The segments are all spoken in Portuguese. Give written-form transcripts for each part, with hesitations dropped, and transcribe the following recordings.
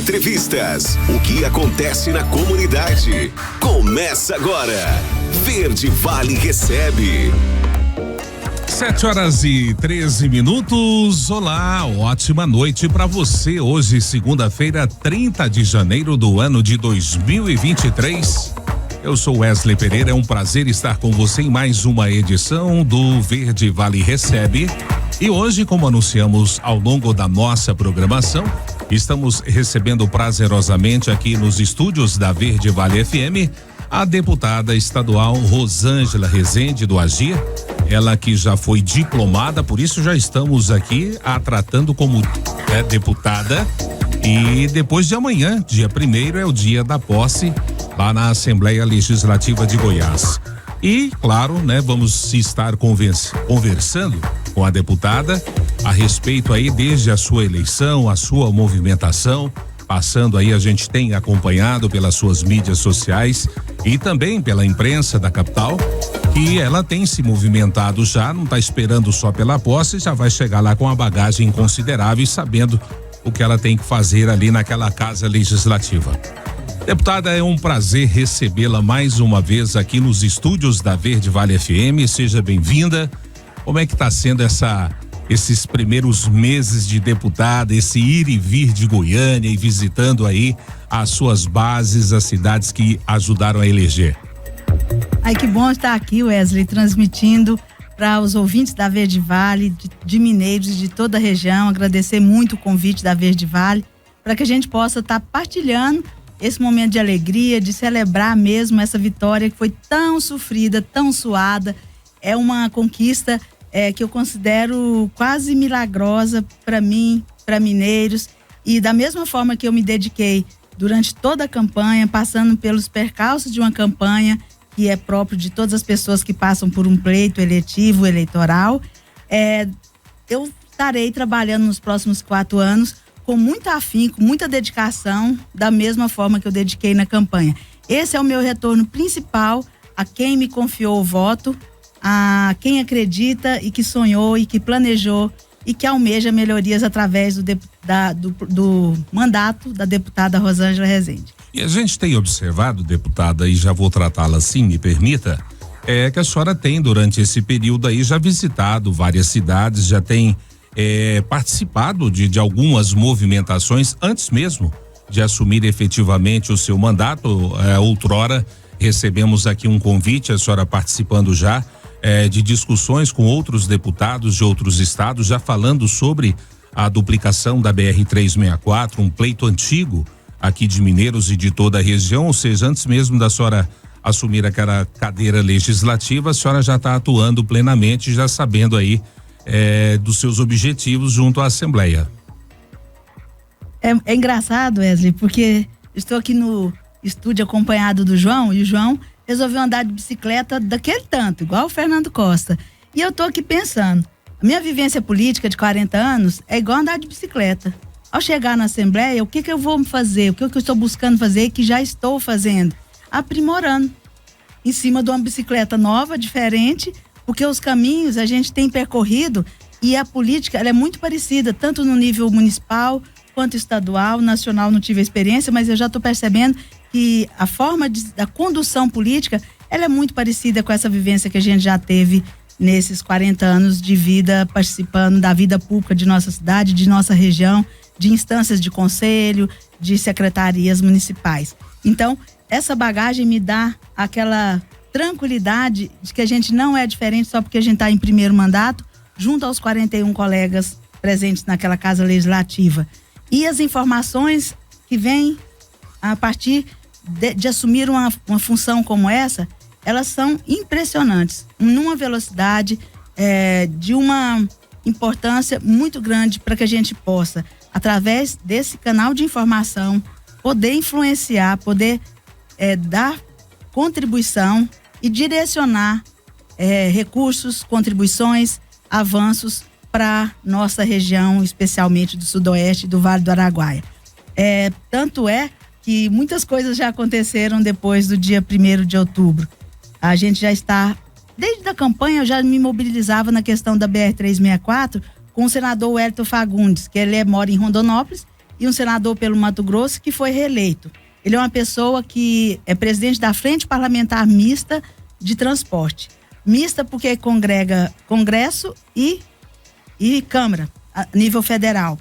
entrevistas, o que acontece na comunidade. Começa agora. Verde Vale recebe. 7h13. Olá, ótima noite para você. Hoje, segunda-feira, 30 de janeiro do ano de 2023. Eu sou Wesley Pereira, é um prazer estar com você em mais uma edição do Verde Vale Recebe. E hoje, como anunciamos ao longo da nossa programação, estamos recebendo prazerosamente aqui nos estúdios da Verde Vale FM a deputada estadual Rosângela Rezende do Agir. Ela que já foi diplomada, por isso já estamos aqui a tratando como deputada. E depois de amanhã, dia 1º, é o dia da posse lá na Assembleia Legislativa de Goiás. E, claro, vamos estar conversando com a deputada a respeito aí desde a sua eleição, a sua movimentação, passando aí, a gente tem acompanhado pelas suas mídias sociais e também pela imprensa da capital, que ela tem se movimentado já, não está esperando só pela posse, já vai chegar lá com uma bagagem considerável e sabendo o que ela tem que fazer ali naquela casa legislativa. Deputada, é um prazer recebê-la mais uma vez aqui nos estúdios da Verde Vale FM. Seja bem-vinda. Como é que está sendo esses primeiros meses de deputada, esse ir e vir de Goiânia e visitando aí as suas bases, as cidades que ajudaram a eleger? Ai, que bom estar aqui, Wesley, transmitindo para os ouvintes da Verde Vale, de mineiros e de toda a região. Agradecer muito o convite da Verde Vale para que a gente possa estar partilhando esse momento de alegria, de celebrar mesmo essa vitória que foi tão sofrida, tão suada. É uma conquista que eu considero quase milagrosa para mim, para mineiros, e da mesma forma que eu me dediquei durante toda a campanha, passando pelos percalços de uma campanha que é próprio de todas as pessoas que passam por um pleito eletivo, eleitoral, eu estarei trabalhando nos próximos 4 anos com muito afinco, muita dedicação, da mesma forma que eu dediquei na campanha. Esse é o meu retorno principal a quem me confiou o voto, a quem acredita e que sonhou e que planejou e que almeja melhorias através do mandato da deputada Rosângela Rezende. E a gente tem observado, deputada, e já vou tratá-la assim, me permita, que a senhora tem durante esse período aí já visitado várias cidades, já tem participado de algumas movimentações antes mesmo de assumir efetivamente o seu mandato. Outrora recebemos aqui um convite, a senhora participando já de discussões com outros deputados de outros estados, já falando sobre a duplicação da BR-364, um pleito antigo aqui de mineiros e de toda a região, ou seja, antes mesmo da senhora assumir aquela cadeira legislativa, a senhora já está atuando plenamente, já sabendo aí dos seus objetivos junto à Assembleia. É engraçado, Wesley, porque estou aqui no estúdio acompanhado do João, e o João resolveu andar de bicicleta daquele tanto, igual o Fernando Costa. E eu tô aqui pensando, a minha vivência política de 40 anos é igual andar de bicicleta. Ao chegar na Assembleia, o que eu vou fazer? O que eu estou buscando fazer e que já estou fazendo? Aprimorando. Em cima de uma bicicleta nova, diferente, porque os caminhos a gente tem percorrido e a política ela é muito parecida, tanto no nível municipal quanto estadual, nacional não tive experiência, mas eu já estou percebendo que a forma da condução política ela é muito parecida com essa vivência que a gente já teve nesses 40 anos de vida, participando da vida pública de nossa cidade, de nossa região, de instâncias de conselho, de secretarias municipais. Então, essa bagagem me dá aquela tranquilidade de que a gente não é diferente só porque a gente está em primeiro mandato, junto aos 41 colegas presentes naquela casa legislativa. E as informações que vêm a partir de assumir uma função como essa, elas são impressionantes, numa velocidade, de uma importância muito grande para que a gente possa, através desse canal de informação, poder influenciar, poder dar contribuição e direcionar recursos, contribuições, avanços para nossa região, especialmente do Sudoeste e do Vale do Araguaia. Tanto é que muitas coisas já aconteceram depois do dia 1º de outubro. A gente já está, desde a campanha eu já me mobilizava na questão da BR-364 com o senador Wellington Fagundes, que ele mora em Rondonópolis e um senador pelo Mato Grosso que foi reeleito. Ele é uma pessoa que é presidente da Frente Parlamentar Mista de Transporte. Mista porque congrega Congresso e Câmara, a nível federal.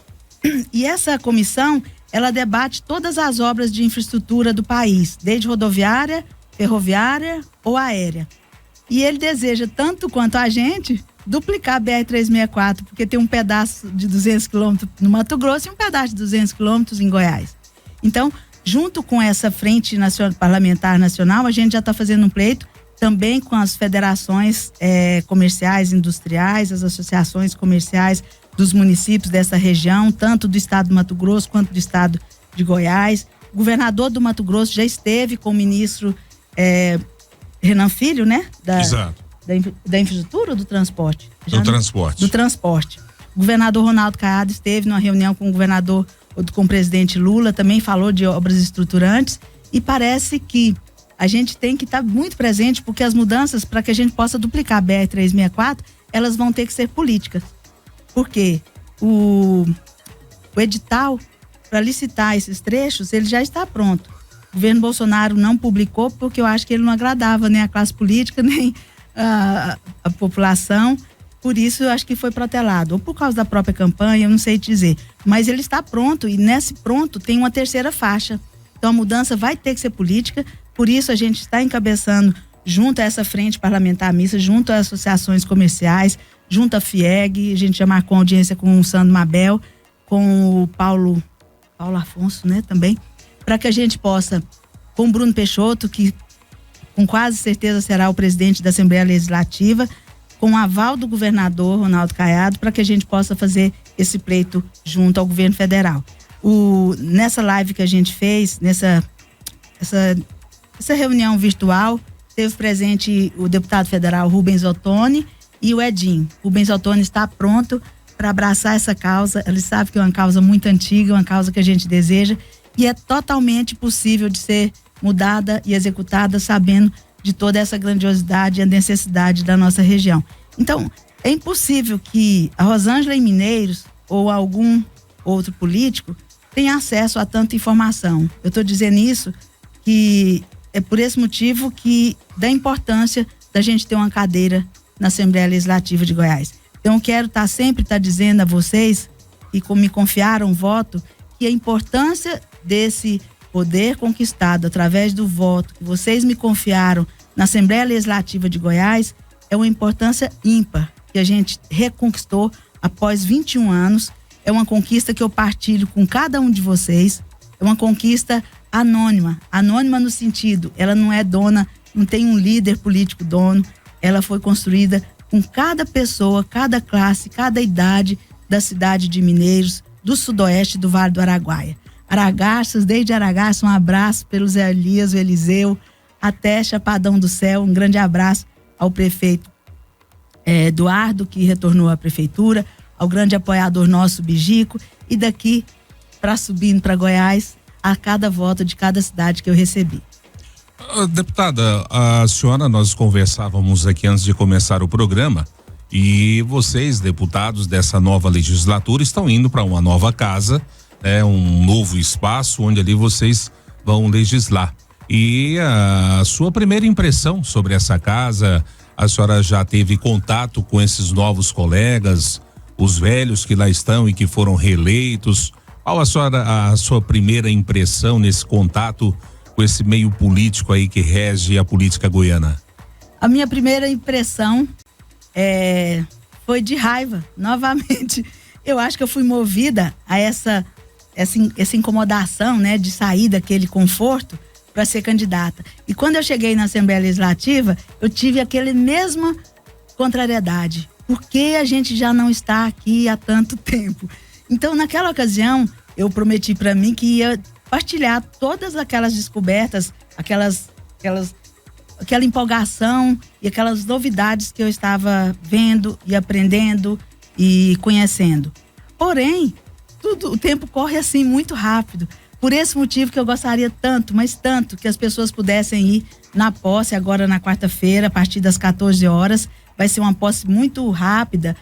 E essa comissão, ela debate todas as obras de infraestrutura do país, desde rodoviária, ferroviária ou aérea. E ele deseja, tanto quanto a gente, duplicar a BR-364, porque tem um pedaço de 200 quilômetros no Mato Grosso e um pedaço de 200 quilômetros em Goiás. Então, junto com essa Frente Parlamentar Nacional, a gente já está fazendo um pleito também com as federações comerciais, industriais, as associações comerciais dos municípios dessa região, tanto do estado do Mato Grosso quanto do estado de Goiás. O governador do Mato Grosso já esteve com o ministro Renan Filho, né? Exato. Da infraestrutura ou do transporte? Do transporte. O governador Ronaldo Caiado esteve numa reunião com com o presidente Lula, também falou de obras estruturantes, e parece que a gente tem que estar muito presente, porque as mudanças, para que a gente possa duplicar a BR-364, elas vão ter que ser políticas. Porque o edital para licitar esses trechos, ele já está pronto. O governo Bolsonaro não publicou porque eu acho que ele não agradava nem a classe política, nem a população. Por isso eu acho que foi protelado, ou por causa da própria campanha, eu não sei dizer. Mas ele está pronto, e nesse pronto tem uma terceira faixa. Então a mudança vai ter que ser política, por isso a gente está encabeçando, junto a essa Frente Parlamentar Mista, junto às associações comerciais, junto à FIEG, a gente já marcou audiência com o Sandro Mabel, com o Paulo Afonso, né, também, para que a gente possa, com o Bruno Peixoto, que com quase certeza será o presidente da Assembleia Legislativa, com o aval do governador Ronaldo Caiado, para que a gente possa fazer esse pleito junto ao governo federal. Nessa live que a gente fez, essa reunião virtual, teve presente o deputado federal Rubens Ottoni e o Edinho. Rubens Ottoni está pronto para abraçar essa causa. Ele sabe que é uma causa muito antiga, uma causa que a gente deseja, e é totalmente possível de ser mudada e executada, sabendo de toda essa grandiosidade e a necessidade da nossa região. Então, é impossível que a Rosângela em Mineiros ou algum outro político tenha acesso a tanta informação. Eu estou dizendo isso que é por esse motivo que da importância da gente ter uma cadeira na Assembleia Legislativa de Goiás. Então, eu quero sempre estar dizendo a vocês, e como me confiaram o voto, que a importância desse poder conquistado através do voto que vocês me confiaram na Assembleia Legislativa de Goiás é uma importância ímpar, que a gente reconquistou após 21 anos. É uma conquista que eu partilho com cada um de vocês. É uma conquista anônima no sentido, ela não é dona, não tem um líder político dono, ela foi construída com cada pessoa, cada classe, cada idade da cidade de Mineiros, do sudoeste do Vale do Araguaia. Aragarças, desde Aragarças, um abraço pelo Zé Elias, o Eliseu, até Chapadão do Céu, um grande abraço ao prefeito Eduardo, que retornou à prefeitura, ao grande apoiador nosso, Bigico, e daqui para subindo para Goiás, a cada voto de cada cidade que eu recebi. Deputada, a senhora, nós conversávamos aqui antes de começar o programa, e vocês, deputados dessa nova legislatura, estão indo para uma nova casa, um novo espaço onde ali vocês vão legislar. E a sua primeira impressão sobre essa casa, a senhora já teve contato com esses novos colegas, os velhos que lá estão e que foram reeleitos? Qual a sua primeira impressão nesse contato com esse meio político aí que rege a política goiana? A minha primeira impressão foi de raiva, novamente. Eu acho que eu fui movida a essa incomodação, né, de sair daquele conforto para ser candidata. E quando eu cheguei na Assembleia Legislativa, eu tive aquele mesma contrariedade. Por que a gente já não está aqui há tanto tempo? Então, naquela ocasião, eu prometi para mim que ia partilhar todas aquelas descobertas, aquela empolgação e aquelas novidades que eu estava vendo e aprendendo e conhecendo. Porém, o tempo corre assim muito rápido. Por esse motivo que eu gostaria tanto, mas tanto, que as pessoas pudessem ir na posse agora na quarta-feira, a partir das 14 horas. Vai ser uma posse muito rápida,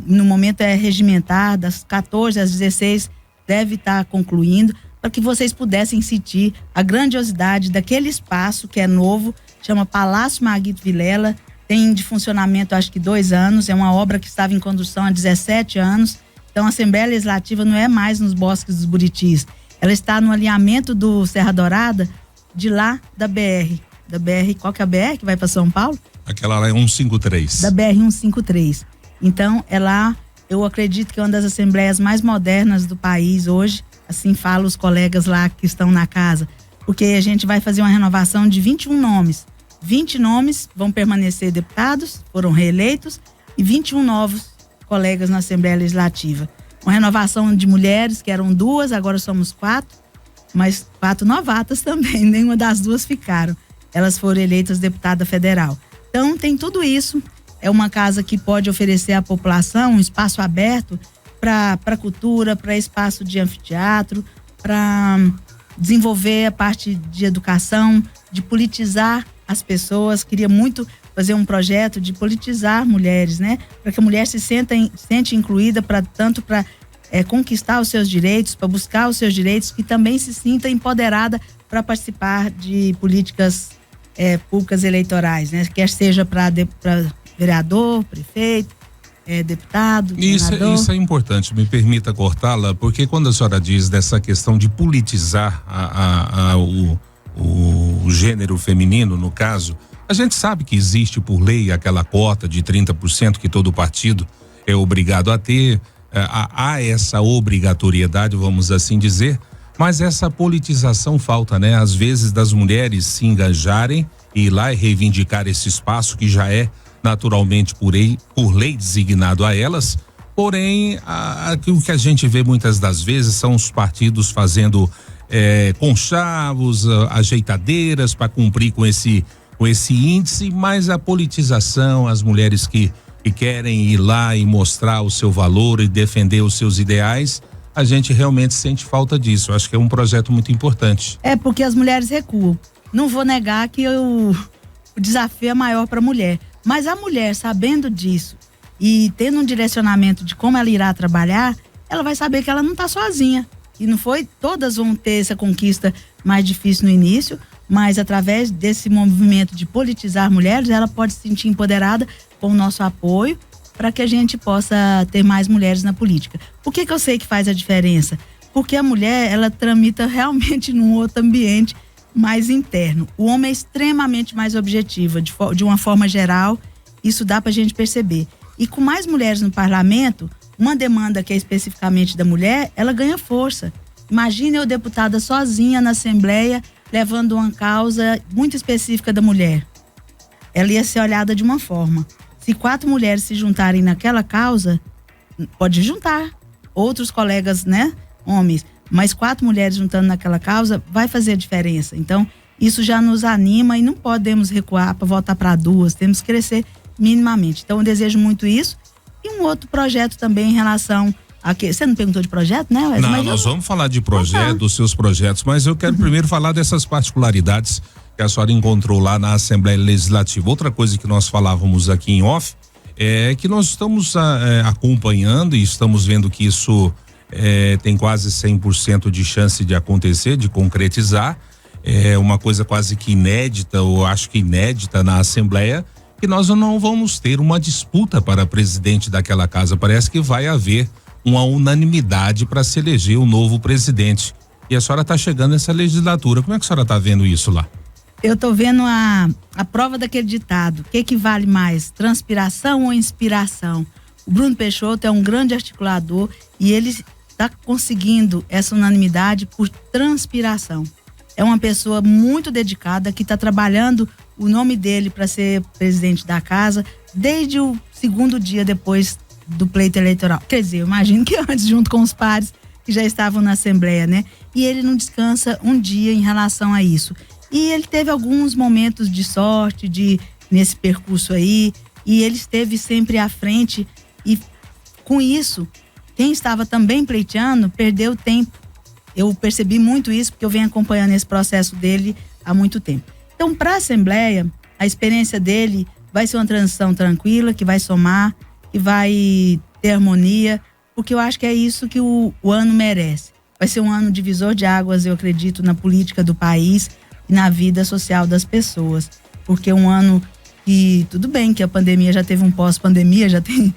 no momento regimentar, das 14 às 16 deve estar concluindo, para que vocês pudessem sentir a grandiosidade daquele espaço que é novo, chama Palácio Marguito Vilela, tem de funcionamento acho que 2 anos, é uma obra que estava em condução há 17 anos, então a Assembleia Legislativa não é mais nos Bosques dos Buritis, ela está no alinhamento do Serra Dourada, de lá da BR, qual que é a BR que vai para São Paulo? Aquela lá é 153. Da BR 153, então é lá, eu acredito que é uma das assembleias mais modernas do país hoje, assim falam os colegas lá que estão na casa, porque a gente vai fazer uma renovação de 21 nomes. 20 nomes vão permanecer deputados, foram reeleitos, e 21 novos colegas na Assembleia Legislativa. Uma renovação de mulheres, que eram 2, agora somos 4, mas 4 novatas também, nenhuma das 2 ficaram. Elas foram eleitas deputada federal. Então tem tudo isso, é uma casa que pode oferecer à população um espaço aberto para cultura, para espaço de anfiteatro, para desenvolver a parte de educação, de politizar as pessoas. Queria muito fazer um projeto de politizar mulheres, né? Para que a mulher se sente incluída, tanto para conquistar os seus direitos, para buscar os seus direitos, e também se sinta empoderada para participar de políticas públicas eleitorais, né? Quer seja para vereador, prefeito, deputado, senador. Isso é importante, me permita cortá-la, porque quando a senhora diz dessa questão de politizar o gênero feminino, no caso, a gente sabe que existe por lei aquela cota de 30% que todo partido é obrigado a ter, há essa obrigatoriedade, vamos assim dizer, mas essa politização falta, né? Às vezes das mulheres se engajarem e ir lá e reivindicar esse espaço que já é naturalmente por lei designado a elas, porém o que a gente vê muitas das vezes são os partidos fazendo conchavos, ajeitadeiras para cumprir com esse índice, mas a politização, as mulheres que querem ir lá e mostrar o seu valor e defender os seus ideais, a gente realmente sente falta disso. Eu acho que é um projeto muito importante. Porque as mulheres recuam. Não vou negar que o desafio é maior para a mulher. Mas a mulher, sabendo disso e tendo um direcionamento de como ela irá trabalhar, ela vai saber que ela não está sozinha. E não foi, todas vão ter essa conquista mais difícil no início, mas através desse movimento de politizar mulheres, ela pode se sentir empoderada com o nosso apoio para que a gente possa ter mais mulheres na política. Por que eu sei que faz a diferença? Porque a mulher, ela tramita realmente num outro ambiente mais interno. O homem é extremamente mais objetivo, de uma forma geral, isso dá pra gente perceber. E com mais mulheres no parlamento, uma demanda que é especificamente da mulher, ela ganha força. Imagine eu deputada sozinha na Assembleia, levando uma causa muito específica da mulher. Ela ia ser olhada de uma forma. Se 4 mulheres se juntarem naquela causa, pode juntar outros colegas, né, homens, mas 4 mulheres juntando naquela causa vai fazer a diferença. Então, isso já nos anima e não podemos recuar para voltar para 2, temos que crescer minimamente. Então, eu desejo muito isso. E um outro projeto também em relação a que você não perguntou de projeto, né, Wesley? Não, nós vamos falar de projeto, dos seus projetos, mas eu quero primeiro falar dessas particularidades que a senhora encontrou lá na Assembleia Legislativa. Outra coisa que nós falávamos aqui em off é que nós estamos acompanhando e estamos vendo que isso tem quase 100% de chance de acontecer, de concretizar. É uma coisa quase que inédita, eu acho que inédita na Assembleia, que nós não vamos ter uma disputa para presidente daquela casa. Parece que vai haver uma unanimidade para se eleger um novo presidente. E a senhora está chegando nessa legislatura. Como é que a senhora está vendo isso lá? Eu estou vendo a prova daquele ditado. O que vale mais, transpiração ou inspiração? O Bruno Peixoto é um grande articulador e ele está conseguindo essa unanimidade por transpiração. É uma pessoa muito dedicada que está trabalhando o nome dele para ser presidente da casa desde o 2º dia depois do pleito eleitoral. Quer dizer, eu imagino que antes, junto com os pares que já estavam na Assembleia, né? E ele não descansa um dia em relação a isso. E ele teve alguns momentos de sorte nesse percurso aí, e ele esteve sempre à frente, e com isso, quem estava também pleiteando perdeu tempo. Eu percebi muito isso, porque eu venho acompanhando esse processo dele há muito tempo. Então, para a Assembleia, a experiência dele vai ser uma transição tranquila, que vai somar, que vai ter harmonia, porque eu acho que é isso que o ano merece. vai ser um ano divisor de águas, eu acredito, na política do país e na vida social das pessoas. Porque é um ano que, tudo bem que a pandemia já teve um pós-pandemia, já tem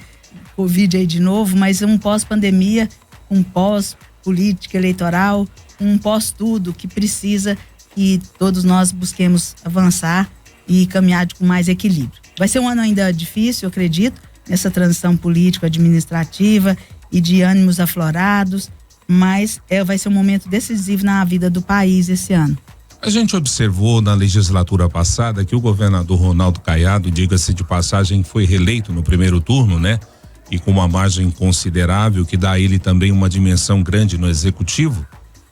Covid aí de novo, mas é um pós-pandemia, um pós-política eleitoral, um pós-tudo que precisa que todos nós busquemos avançar e caminhar com mais equilíbrio. Vai ser um ano ainda difícil, eu acredito, nessa transição político-administrativa e de ânimos aflorados, mas vai ser um momento decisivo na vida do país esse ano. A gente observou na legislatura passada que o governador Ronaldo Caiado, diga-se de passagem, foi reeleito no primeiro turno, né? E com uma margem considerável, que dá a ele também uma dimensão grande no executivo,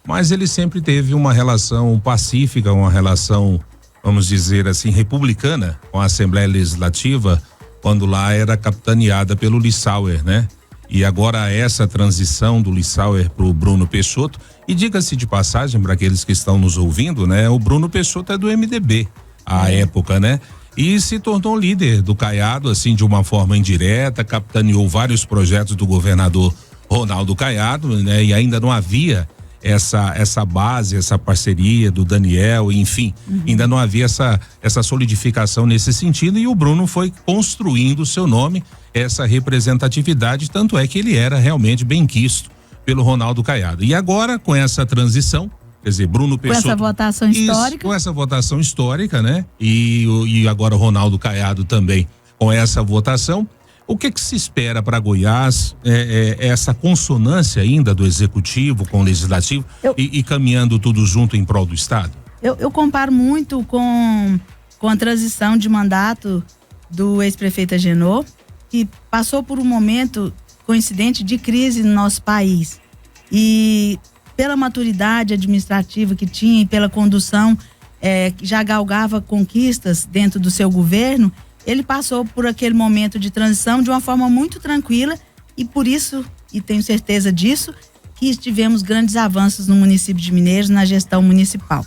mas ele sempre teve uma relação pacífica, uma relação, vamos dizer assim, republicana com a Assembleia Legislativa, quando lá era capitaneada pelo Lissauer, né? E agora essa transição do Lissauer pro Bruno Peixoto, e diga-se de passagem para aqueles que estão nos ouvindo, né? O Bruno Peixoto é do MDB à época, né? E se tornou líder do Caiado, assim, de uma forma indireta, capitaneou vários projetos do governador Ronaldo Caiado, né? E ainda não havia essa base, essa parceria do Daniel, enfim, ainda não havia essa solidificação nesse sentido, e o Bruno foi construindo o seu nome, essa representatividade, tanto é que ele era realmente bem quisto pelo Ronaldo Caiado. E agora, com essa transição, quer dizer, Bruno Peixoto. Com essa votação histórica. Com essa votação histórica, né? E agora o Ronaldo Caiado também com essa votação. O que se espera para Goiás? Essa consonância ainda do executivo com o legislativo e caminhando tudo junto em prol do Estado? Eu comparo muito com a transição de mandato do ex-prefeito Agenor, que passou por um momento coincidente de crise no nosso país. E pela maturidade administrativa que tinha e pela condução que já galgava conquistas dentro do seu governo, ele passou por aquele momento de transição de uma forma muito tranquila, e por isso, e tenho certeza disso, que tivemos grandes avanços no município de Mineiros, na gestão municipal.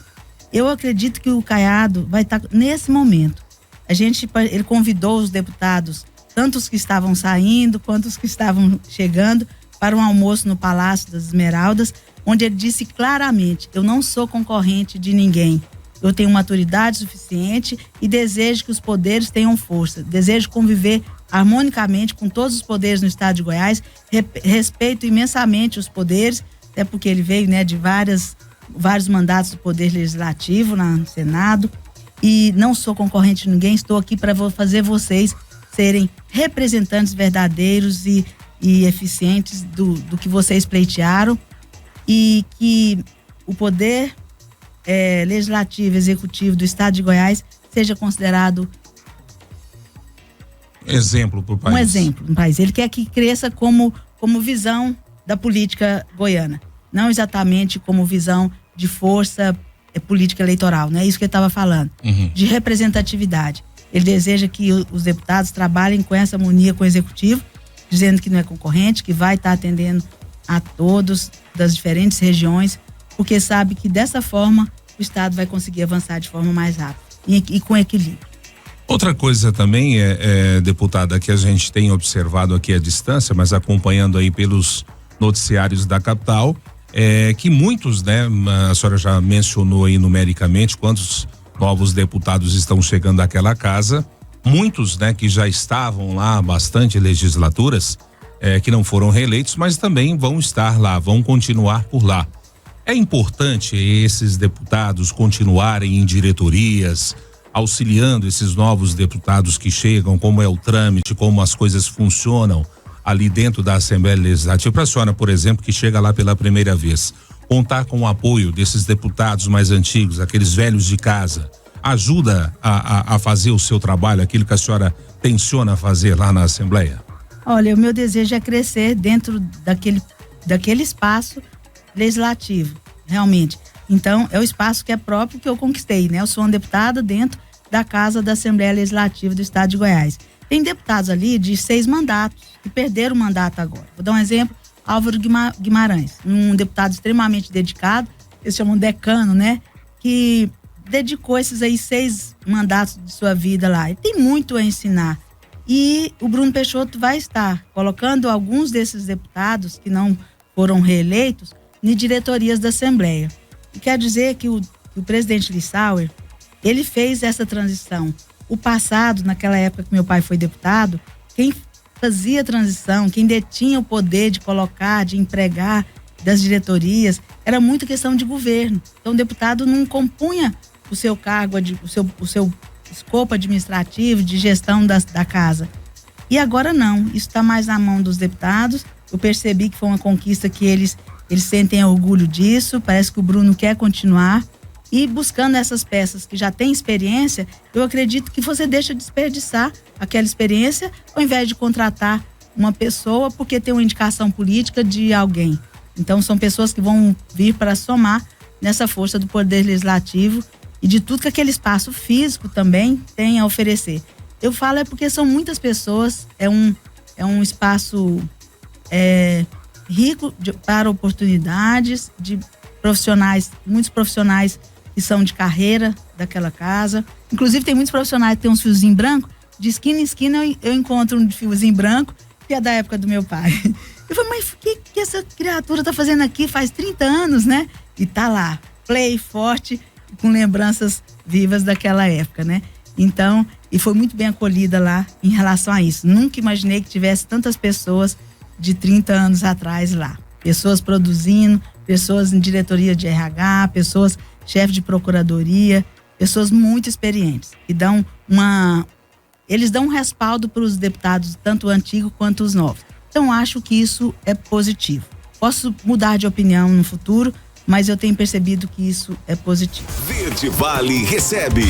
Eu acredito que o Caiado vai estar nesse momento. Ele convidou os deputados, tanto os que estavam saindo quanto os que estavam chegando, para um almoço no Palácio das Esmeraldas, onde ele disse claramente: eu não sou concorrente de ninguém. Eu tenho maturidade suficiente e desejo que os poderes tenham força. Desejo conviver harmonicamente com todos os poderes no estado de Goiás. Respeito imensamente os poderes, até porque ele veio, né, de vários mandatos do Poder Legislativo no Senado. E não sou concorrente de ninguém, estou aqui para fazer vocês serem representantes verdadeiros e eficientes do que vocês pleitearam, e que o poder legislativo, executivo do estado de Goiás seja considerado exemplo para o país. Um exemplo no país. Ele quer que cresça como visão da política goiana, não exatamente como visão de força política eleitoral, não é isso que ele estava falando, de representatividade. Ele deseja que os deputados trabalhem com essa harmonia com o executivo, dizendo que não é concorrente, que vai estar atendendo a todos das diferentes regiões, porque sabe que dessa forma o Estado vai conseguir avançar de forma mais rápida e com equilíbrio. Outra coisa também, deputada, que a gente tem observado aqui à distância, mas acompanhando aí pelos noticiários da capital, que muitos, né, a senhora já mencionou aí numericamente quantos novos deputados estão chegando àquela casa, muitos, né, que já estavam lá há bastante legislaturas, que não foram reeleitos, mas também vão estar lá, vão continuar por lá. É importante esses deputados continuarem em diretorias, auxiliando esses novos deputados que chegam, como é o trâmite, como as coisas funcionam ali dentro da Assembleia Legislativa. Para a senhora, por exemplo, que chega lá pela primeira vez, contar com o apoio desses deputados mais antigos, aqueles velhos de casa, ajuda a fazer o seu trabalho, aquilo que a senhora tenciona fazer lá na Assembleia? Olha, o meu desejo é crescer dentro daquele espaço legislativo, realmente. Então, é o espaço que é próprio que eu conquistei, né? Eu sou uma deputada dentro da Casa da Assembleia Legislativa do Estado de Goiás. Tem deputados ali de 6 mandatos que perderam o mandato agora. Vou dar um exemplo: Álvaro Guimarães, um deputado extremamente dedicado, eles chamam decano, né? Que dedicou esses aí 6 mandatos de sua vida lá. E tem muito a ensinar. E o Bruno Peixoto vai estar colocando alguns desses deputados que não foram reeleitos em diretorias da Assembleia. E quer dizer que o presidente Lissauer, ele fez essa transição. O passado, naquela época que meu pai foi deputado, quem fazia a transição, quem detinha o poder de colocar, de empregar das diretorias, era muito questão de governo. Então o deputado não compunha o seu cargo, o seu escopo administrativo de gestão da casa. E agora não, isso está mais na mão dos deputados. Eu percebi que foi uma conquista que eles sentem orgulho disso, parece que o Bruno quer continuar. E buscando essas peças que já têm experiência, eu acredito que você deixa de desperdiçar aquela experiência ao invés de contratar uma pessoa porque tem uma indicação política de alguém. Então são pessoas que vão vir para somar nessa força do Poder Legislativo e de tudo que aquele espaço físico também tem a oferecer. Eu falo porque são muitas pessoas, é um espaço rico para oportunidades, de profissionais, muitos profissionais que são de carreira daquela casa. Inclusive tem muitos profissionais que têm uns fiozinhos brancos, de esquina em esquina eu encontro um fiozinho branco, que é da época do meu pai. Eu falei, mas o que essa criatura tá fazendo aqui faz 30 anos, né? E tá lá, play, forte, com lembranças vivas daquela época, né? Então, e foi muito bem acolhida lá em relação a isso. Nunca imaginei que tivesse tantas pessoas de 30 anos atrás lá. Pessoas produzindo, pessoas em diretoria de RH, pessoas chefe de procuradoria, pessoas muito experientes, que eles dão um respaldo para os deputados, tanto antigos quanto os novos. Então, acho que isso é positivo. Posso mudar de opinião no futuro, mas eu tenho percebido que isso é positivo. Verde Vale recebe.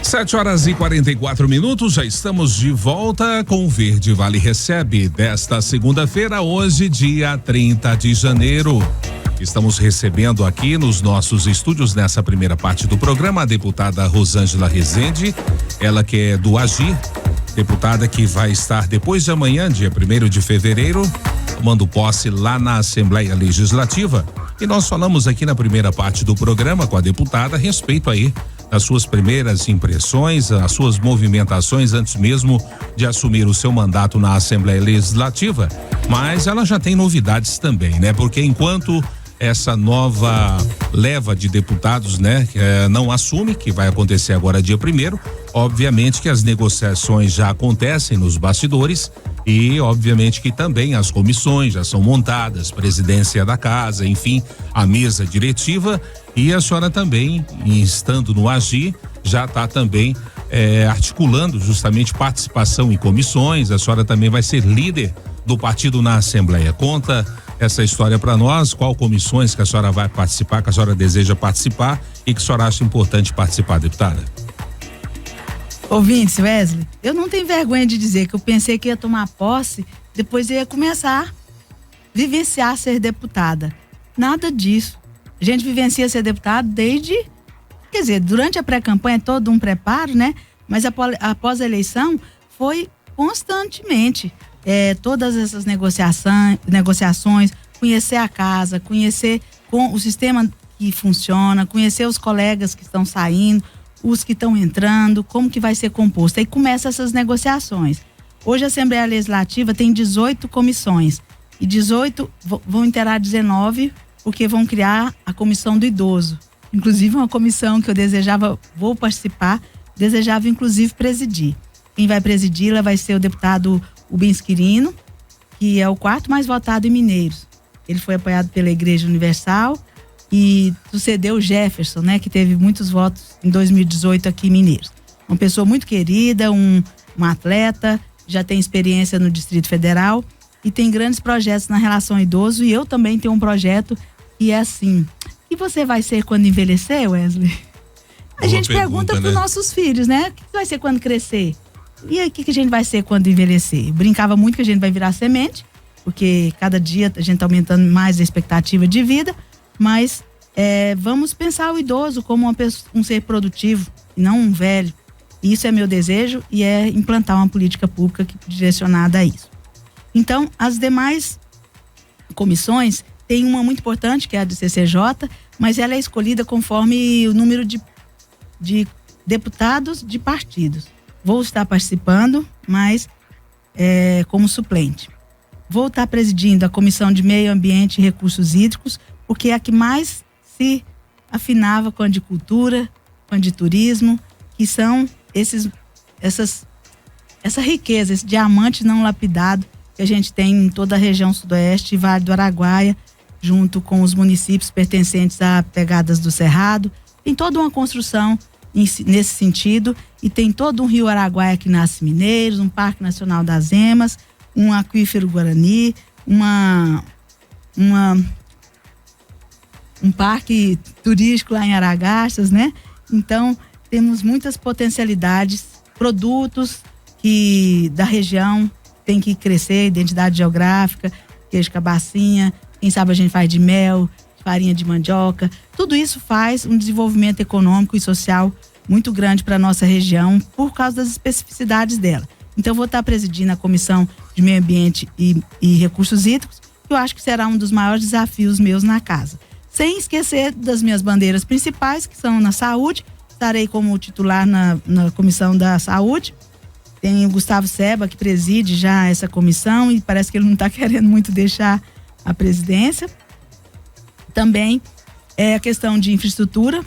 7h44, já estamos de volta com o Verde Vale Recebe desta segunda-feira, hoje, dia 30 de janeiro. Estamos recebendo aqui nos nossos estúdios, nessa primeira parte do programa, a deputada Rosângela Rezende, ela que é do Agir, deputada que vai estar depois de amanhã, dia 1º de fevereiro, tomando posse lá na Assembleia Legislativa. E nós falamos aqui na primeira parte do programa com a deputada a respeito aí das suas primeiras impressões, as suas movimentações antes mesmo de assumir o seu mandato na Assembleia Legislativa. Mas ela já tem novidades também, né? Porque enquanto essa nova leva de deputados, né, não assume, que vai acontecer agora dia 1º, obviamente que as negociações já acontecem nos bastidores e obviamente que também as comissões já são montadas, presidência da casa, enfim, a mesa diretiva, e a senhora também, estando no Agir, já está também articulando justamente participação em comissões. A senhora também vai ser líder do partido na Assembleia. Conta essa história para nós, qual comissões que a senhora vai participar, que a senhora deseja participar e que a senhora acha importante participar, deputada. Ouvintes, Wesley, eu não tenho vergonha de dizer que eu pensei que ia tomar posse, depois ia começar a vivenciar ser deputada. Nada disso. A gente vivencia ser deputado durante a pré-campanha é todo um preparo, né? Mas após a eleição foi constantemente todas essas negociações, conhecer a casa, conhecer o sistema que funciona, conhecer os colegas que estão saindo, os que estão entrando, como que vai ser composto. Aí começam essas negociações. Hoje a Assembleia Legislativa tem 18 comissões e 18 vão inteirar 19 porque vão criar a Comissão do Idoso. Inclusive uma comissão que eu vou participar, desejava inclusive presidir. Quem vai presidi-la vai ser o deputado Rubens Quirino, que é o 4º mais votado em Mineiros. Ele foi apoiado pela Igreja Universal e sucedeu o Jefferson, né, que teve muitos votos em 2018 aqui em Mineiros. Uma pessoa muito querida, um atleta, já tem experiência no Distrito Federal e tem grandes projetos na relação ao idoso, e eu também tenho um projeto que é assim: o que você vai ser quando envelhecer, Wesley? A gente pergunta para os nossos filhos, né? O que vai ser quando crescer? E aí, o que a gente vai ser quando envelhecer? Brincava muito que a gente vai virar semente, porque cada dia a gente está aumentando mais a expectativa de vida, mas vamos pensar o idoso como um ser produtivo, e não um velho. E isso é meu desejo, e é implantar uma política pública direcionada a isso. Então, as demais comissões, tem uma muito importante, que é a do CCJ, mas ela é escolhida conforme o número de deputados de partidos. Vou estar participando, mas como suplente. vou estar presidindo a Comissão de Meio Ambiente e Recursos Hídricos, porque é a que mais se afinava com a de cultura, com a de turismo, que são essa riqueza, esse diamante não lapidado que a gente tem em toda a região sudoeste e Vale do Araguaia, junto com os municípios pertencentes a Pegadas do Cerrado. Tem toda uma construção nesse sentido, e tem todo um rio Araguaia que nasce mineiros, um Parque Nacional das Emas, um aquífero Guarani, um parque turístico lá em Aragarças, né? Então, temos muitas potencialidades, produtos que da região tem que crescer, identidade geográfica, queijo cabacinha, quem sabe a gente faz de mel, farinha de mandioca, tudo isso faz um desenvolvimento econômico e social muito grande para a nossa região por causa das especificidades dela. Então, eu vou estar presidindo a Comissão de Meio Ambiente e Recursos Hídricos, que eu acho que será um dos maiores desafios meus na casa. Sem esquecer das minhas bandeiras principais, que são na saúde. Estarei como titular na Comissão da Saúde. Tem o Gustavo Seba, que preside já essa comissão, e parece que ele não está querendo muito deixar a presidência. Também é a questão de infraestrutura,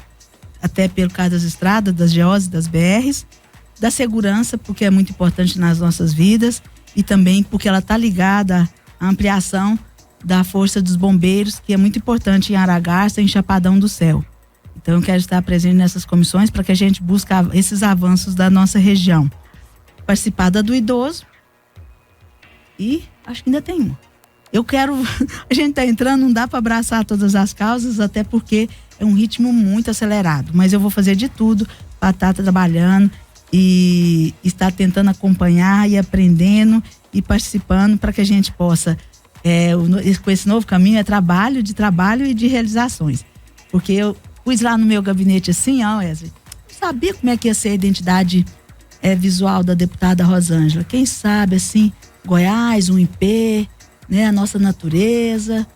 até pelo caso das estradas, das GOs, das BRs, da segurança, porque é muito importante nas nossas vidas, e também porque ela está ligada à ampliação da força dos bombeiros, que é muito importante em Aragarça e em Chapadão do Céu. Então, eu quero estar presente nessas comissões para que a gente busque esses avanços da nossa região. Participar da do idoso, e acho que ainda tem uma. Eu quero, a gente está entrando, não dá para abraçar todas as causas, até porque é um ritmo muito acelerado, mas eu vou fazer de tudo para estar trabalhando e estar tentando acompanhar e aprendendo e participando para que a gente possa, com esse novo caminho, é trabalho e de realizações. Porque eu pus lá no meu gabinete assim, ó, Wesley, não sabia como é que ia ser a identidade visual da deputada Rosângela. Quem sabe, assim, Goiás, um IP, né, a nossa natureza,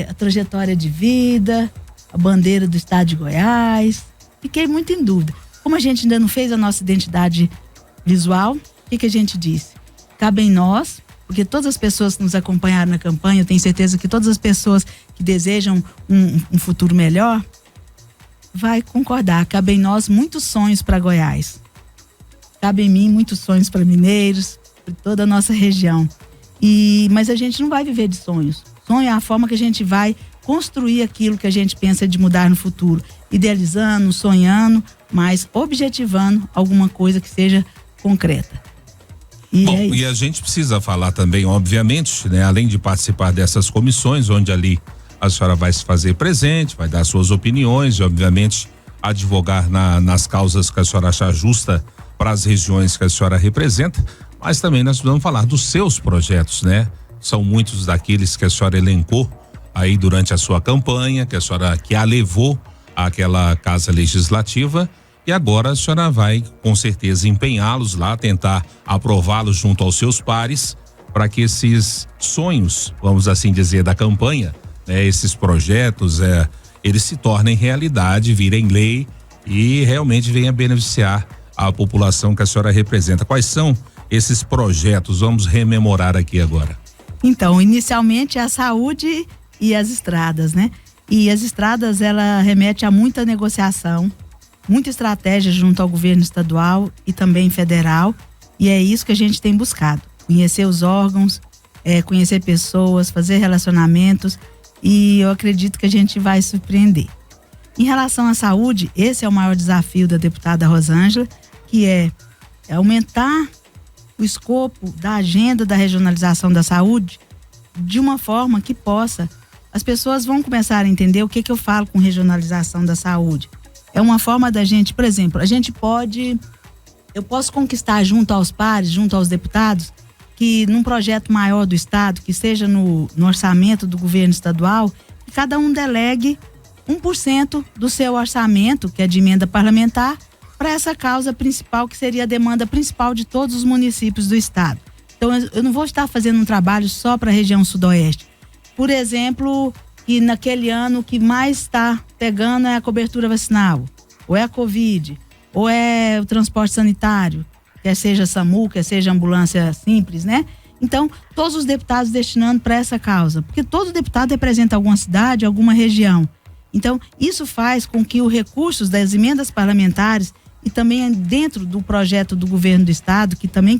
a trajetória de vida, a bandeira do estado de Goiás. Fiquei muito em dúvida. Como a gente ainda não fez a nossa identidade visual, o que a gente disse? Cabe em nós, porque todas as pessoas que nos acompanharam na campanha, eu tenho certeza que todas as pessoas que desejam um futuro melhor, vai concordar. Cabe em nós muitos sonhos para Goiás. Cabe em mim muitos sonhos para mineiros, para toda a nossa região. Mas a gente não vai viver de sonhos. Sonho é a forma que a gente vai construir aquilo que a gente pensa de mudar no futuro. Idealizando, sonhando, mas objetivando alguma coisa que seja concreta. E a gente precisa falar também, obviamente, né, além de participar dessas comissões, onde ali a senhora vai se fazer presente, vai dar suas opiniões e, obviamente, advogar nas causas que a senhora achar justa para as regiões que a senhora representa, mas também nós vamos falar dos seus projetos, né? São muitos daqueles que a senhora elencou aí durante a sua campanha, que a levou àquela casa legislativa, e agora a senhora vai com certeza empenhá-los lá, tentar aprová-los junto aos seus pares, para que esses sonhos, vamos assim dizer, da campanha, né, esses projetos, eles se tornem realidade, virem lei e realmente venha beneficiar a população que a senhora representa. Quais são esses projetos? Vamos rememorar aqui agora. Então, inicialmente a saúde e as estradas, né? E as estradas, ela remete a muita negociação, muita estratégia junto ao governo estadual e também federal, e é isso que a gente tem buscado. Conhecer os órgãos, conhecer pessoas, fazer relacionamentos, e eu acredito que a gente vai surpreender. Em relação à saúde, esse é o maior desafio da deputada Rosângela, que é aumentar o escopo da agenda da regionalização da saúde de uma forma que possa, as pessoas vão começar a entender o que eu falo com regionalização da saúde. É uma forma da gente, por exemplo, eu posso conquistar junto aos pares, junto aos deputados, que num projeto maior do estado, que seja no orçamento do governo estadual, que cada um delegue 1% do seu orçamento, que é de emenda parlamentar, para essa causa principal, que seria a demanda principal de todos os municípios do estado. Então, eu não vou estar fazendo um trabalho só para a região sudoeste. Por exemplo, que naquele ano o que mais está pegando é a cobertura vacinal, ou é a Covid, ou é o transporte sanitário, quer seja SAMU, quer seja ambulância simples, né? Então, todos os deputados destinando para essa causa, porque todo deputado representa alguma cidade, alguma região. Então, isso faz com que os recursos das emendas parlamentares e também dentro do projeto do governo do estado, que também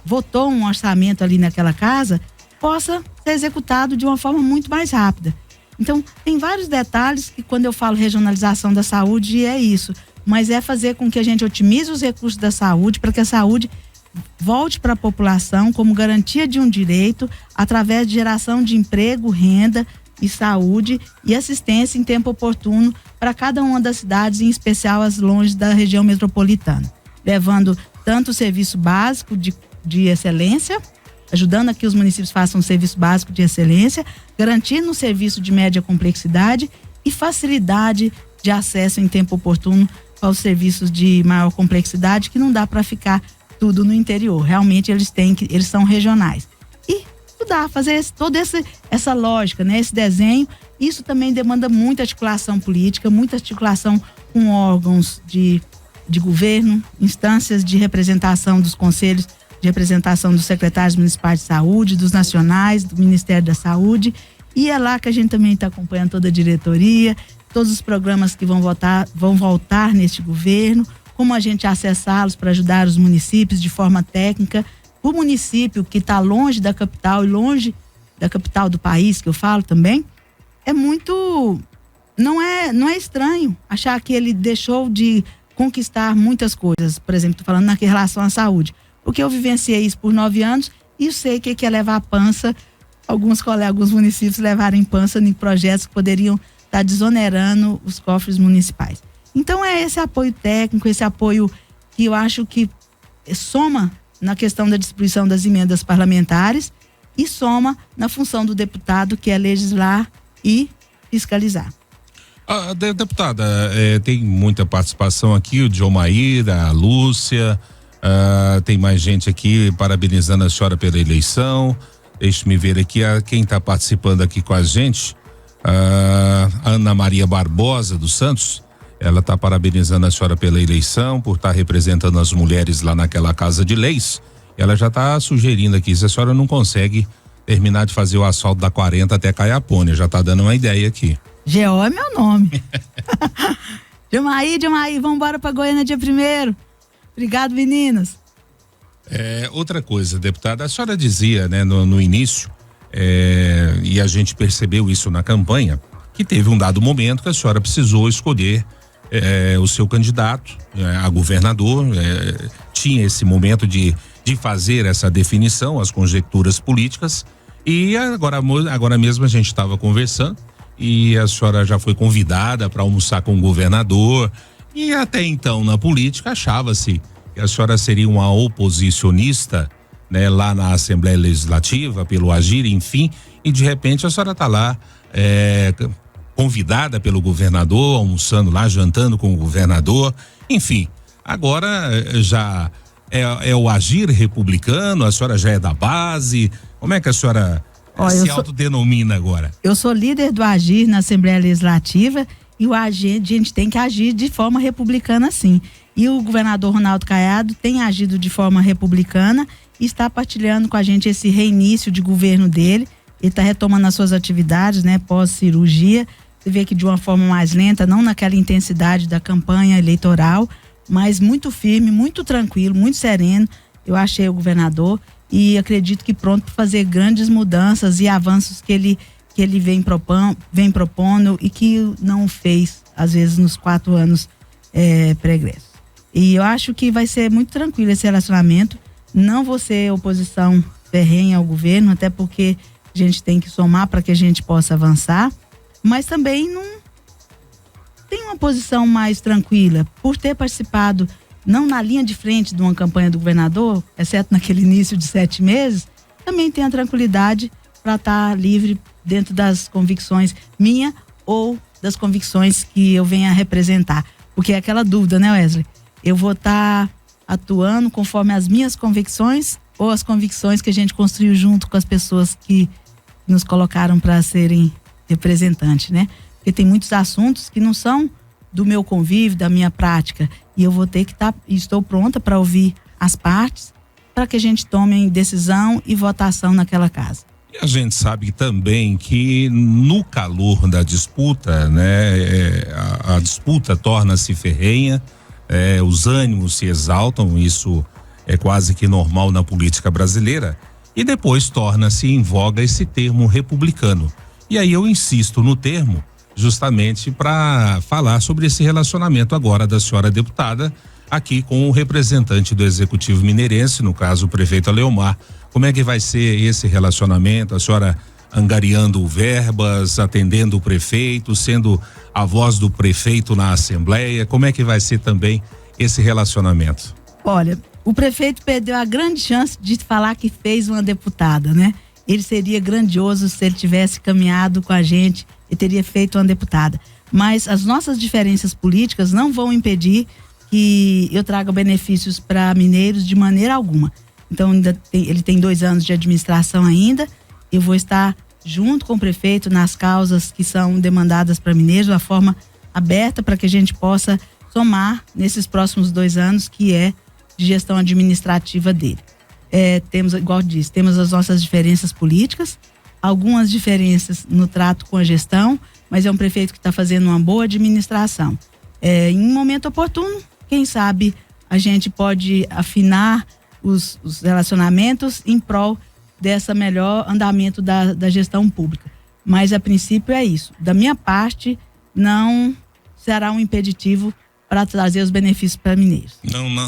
votou um orçamento ali naquela casa, possa ser executado de uma forma muito mais rápida. Então, tem vários detalhes que quando eu falo regionalização da saúde é isso, mas é fazer com que a gente otimize os recursos da saúde para que a saúde volte para a população como garantia de um direito através de geração de emprego, renda e saúde e assistência em tempo oportuno para cada uma das cidades, em especial as longe da região metropolitana, levando tanto o serviço básico de excelência, ajudando a que os municípios façam um serviço básico de excelência, garantindo um serviço de média complexidade e facilidade de acesso em tempo oportuno aos serviços de maior complexidade, que não dá para ficar tudo no interior. Realmente eles são regionais. E estudar, fazer toda essa lógica, né? Esse desenho, isso também demanda muita articulação política, muita articulação com órgãos de governo, instâncias de representação dos conselhos, de representação dos secretários municipais de saúde, dos nacionais, do Ministério da Saúde, e é lá que a gente também está acompanhando toda a diretoria, todos os programas que vão voltar neste governo, como a gente acessá-los para ajudar os municípios de forma técnica. O município que está longe da capital e longe da capital do país, que eu falo também, é muito... Não é estranho achar que ele deixou de conquistar muitas coisas. Por exemplo, estou falando em relação à saúde. Porque eu vivenciei isso por 9 anos e sei o que é levar a pança, alguns municípios levarem pança em projetos que poderiam estar desonerando os cofres municipais. Então é esse apoio técnico, esse apoio que eu acho que soma na questão da distribuição das emendas parlamentares e soma na função do deputado, que é legislar e fiscalizar. Deputada, tem muita participação aqui, o Diomaíra, a Lúcia, tem mais gente aqui parabenizando a senhora pela eleição. Deixe-me ver aqui quem está participando aqui com a gente. Ana Maria Barbosa dos Santos, ela está parabenizando a senhora pela eleição, por estar representando as mulheres lá naquela casa de leis. Ela já está sugerindo aqui, se a senhora não consegue terminar de fazer o asfalto da 40 até Caiapônia, já está dando uma ideia aqui. GO é meu nome. Diomaí, vamos embora para Goiânia dia 1º. Obrigado, meninas. Outra coisa, deputada, a senhora dizia, né, no início, e a gente percebeu isso na campanha, que teve um dado momento que a senhora precisou escolher o seu candidato a governador, tinha esse momento de fazer essa definição, as conjecturas políticas, e agora mesmo a gente estava conversando e a senhora já foi convidada para almoçar com o governador, e até então na política achava-se que a senhora seria uma oposicionista, né, lá na Assembleia Legislativa, pelo Agir, enfim, e de repente a senhora está lá convidada pelo governador, almoçando lá, jantando com o governador, enfim, agora já é o Agir republicano, a senhora já é da base, como é que a senhora se autodenomina agora? Eu sou líder do Agir na Assembleia Legislativa, e o Agir, a gente tem que agir de forma republicana, sim. E o governador Ronaldo Caiado tem agido de forma republicana e está partilhando com a gente esse reinício de governo dele. Ele está retomando as suas atividades, né, pós-cirurgia. Você vê que de uma forma mais lenta, não naquela intensidade da campanha eleitoral, mas muito firme, muito tranquilo, muito sereno. Eu achei o governador e acredito que pronto para fazer grandes mudanças e avanços que ele vem propondo e que não fez, às vezes, nos 4 anos pregressos. E eu acho que vai ser muito tranquilo esse relacionamento. Não vou ser oposição ferrenha ao governo, até porque a gente tem que somar para que a gente possa avançar, mas também não tem uma posição mais tranquila. Por ter participado, não na linha de frente de uma campanha do governador, exceto naquele início de 7 meses, também tenho a tranquilidade para estar livre dentro das convicções minha ou das convicções que eu venha a representar. Porque é aquela dúvida, né, Wesley? Eu vou estar atuando conforme as minhas convicções ou as convicções que a gente construiu junto com as pessoas que nos colocaram para serem representantes, né? Porque tem muitos assuntos que não são do meu convívio, da minha prática, e eu vou ter que estar, estou pronta para ouvir as partes para que a gente tome decisão e votação naquela casa. E a gente sabe também que no calor da disputa, né, a disputa torna-se ferrenha, os ânimos se exaltam, isso é quase que normal na política brasileira, e depois torna-se em voga esse termo republicano. E aí eu insisto no termo justamente para falar sobre esse relacionamento agora da senhora deputada aqui com o representante do Executivo Mineirense, no caso o prefeito Aleomar. Como é que vai ser esse relacionamento? A senhora angariando verbas, atendendo o prefeito, sendo a voz do prefeito na Assembleia, como é que vai ser também esse relacionamento? Olha, o prefeito perdeu a grande chance de falar que fez uma deputada, né? Ele seria grandioso se ele tivesse caminhado com a gente e teria feito uma deputada. Mas as nossas diferenças políticas não vão impedir que eu traga benefícios para mineiros de maneira alguma. Então ele tem 2 anos de administração ainda. Eu vou estar junto com o prefeito nas causas que são demandadas para mineiros, de uma forma aberta para que a gente possa somar nesses próximos 2 anos, que é de gestão administrativa dele. Temos, igual disse, temos as nossas diferenças políticas, algumas diferenças no trato com a gestão, mas é um prefeito que está fazendo uma boa administração. Em um momento oportuno, quem sabe a gente pode afinar os relacionamentos em prol dessa melhor andamento da gestão pública. Mas a princípio é isso. Da minha parte, não será um impeditivo para trazer os benefícios para mineiros.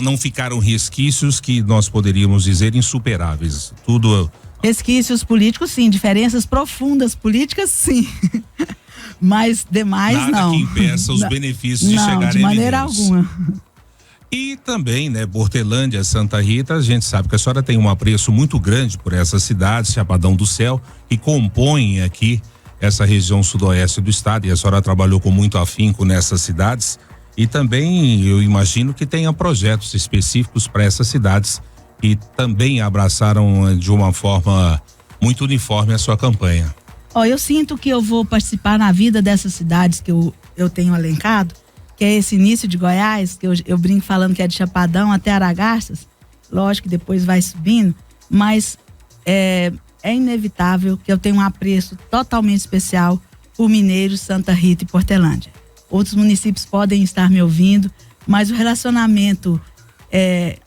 Não ficaram resquícios que nós poderíamos dizer insuperáveis. Tudo. Resquícios políticos, sim. Diferenças profundas políticas, sim. Mas demais, nada não. Nada que impeça os benefícios de chegarem a de maneira alguma. E também, né, Portelândia, Santa Rita, a gente sabe que a senhora tem um apreço muito grande por essa cidade, Chapadão do Céu, que compõe aqui essa região sudoeste do estado, e a senhora trabalhou com muito afinco nessas cidades. E também eu imagino que tenha projetos específicos para essas cidades que também abraçaram de uma forma muito uniforme a sua campanha. Eu sinto que eu vou participar na vida dessas cidades que eu tenho elencado, que é esse início de Goiás, que eu brinco falando que é de Chapadão até Aragarças, lógico que depois vai subindo, mas é inevitável que eu tenha um apreço totalmente especial por Mineiros, Santa Rita e Portelândia. Outros municípios podem estar me ouvindo, mas o relacionamento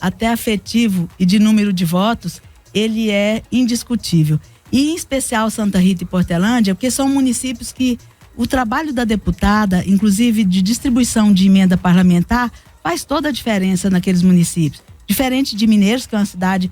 até afetivo e de número de votos, ele é indiscutível. E em especial Santa Rita e Portelândia, porque são municípios que o trabalho da deputada, inclusive de distribuição de emenda parlamentar, faz toda a diferença naqueles municípios. Diferente de Mineiros, que é uma cidade